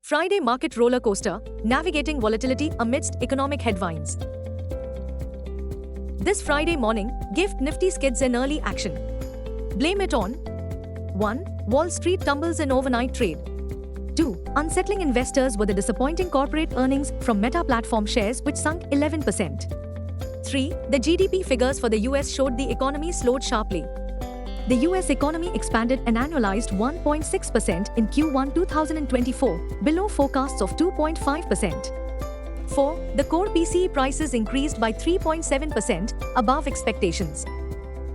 Friday market roller coaster, navigating volatility amidst economic headwinds. This Friday morning, Gift Nifty skids in early action. Blame it on 1. Wall Street tumbles in overnight trade. 2. Unsettling investors were the disappointing corporate earnings from Meta platform shares which sunk 11%. 3. The GDP figures for the US showed the economy slowed sharply. The US economy expanded an annualized 1.6% in Q1 2024, below forecasts of 2.5%. 4. The core PCE prices increased by 3.7%, above expectations.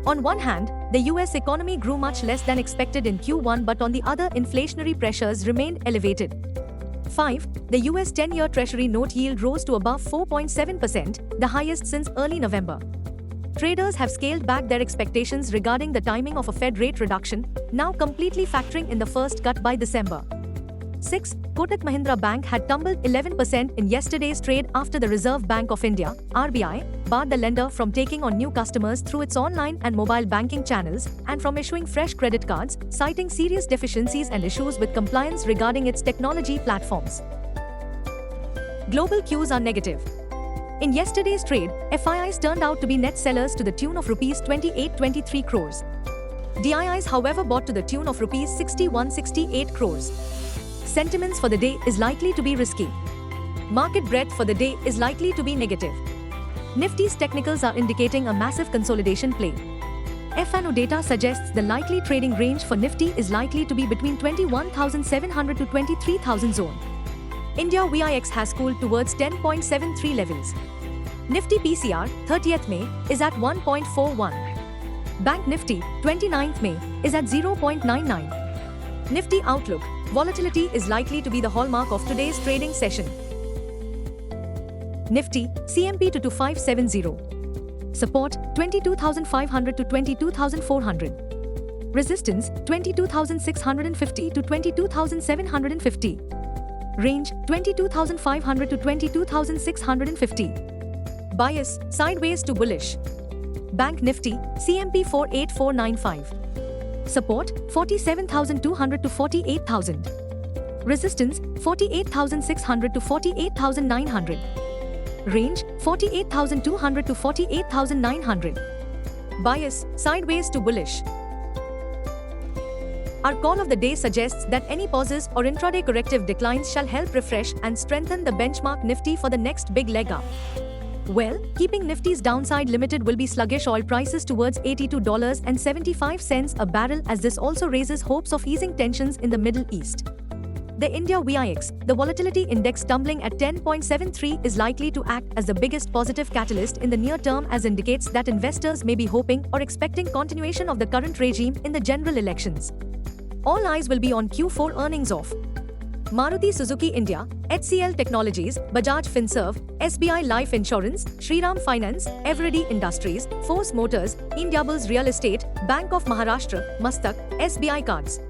On one hand, the US economy grew much less than expected in Q1, but on the other, inflationary pressures remained elevated. 5. The US 10-year Treasury note yield rose to above 4.7%, the highest since early November. Traders have scaled back their expectations regarding the timing of a Fed rate reduction, now completely factoring in the first cut by December. 6. Kotak Mahindra Bank had tumbled 11% in yesterday's trade after the Reserve Bank of India, RBI, barred the lender from taking on new customers through its online and mobile banking channels and from issuing fresh credit cards, citing serious deficiencies and issues with compliance regarding its technology platforms. Global cues are negative. In yesterday's trade, FIIs turned out to be net sellers to the tune of Rs 2823 crores. DIIs, however, bought to the tune of Rs 6168 crores. Sentiments for the day is likely to be risky. Market breadth for the day is likely to be negative. Nifty's technicals are indicating a massive consolidation play. F&O data suggests the likely trading range for Nifty is likely to be between 21,700 to 23,000 zone. India VIX has cooled towards 10.73 levels. Nifty PCR, 30th May, is at 1.41. Bank Nifty, 29th May, is at 0.99. Nifty outlook: volatility is likely to be the hallmark of today's trading session. Nifty, CMP to 2570. Support, 22,500 to 22,400. Resistance, 22,650 to 22,750. Range, 22,500 to 22,650. Bias, sideways to bullish. Bank Nifty, CMP 48495. Support, 47,200 to 48,000. Resistance, 48,600 to 48,900. Range, 48,200 to 48,900. Bias, sideways to bullish. Our call of the day suggests that any pauses or intraday corrective declines shall help refresh and strengthen the benchmark Nifty for the next big leg up. Well, keeping Nifty's downside limited will be sluggish oil prices towards $82.75 a barrel, as this also raises hopes of easing tensions in the Middle East. The India VIX, the volatility index tumbling at 10.73, is likely to act as the biggest positive catalyst in the near term, as indicates that investors may be hoping or expecting continuation of the current regime in the general elections. All eyes will be on Q4 earnings of Maruti Suzuki India, HCL Technologies, Bajaj Finserv, SBI Life Insurance, Shriram Finance, Eveready Industries, Force Motors, Indiabulls Real Estate, Bank of Maharashtra, Mustak, SBI Cards.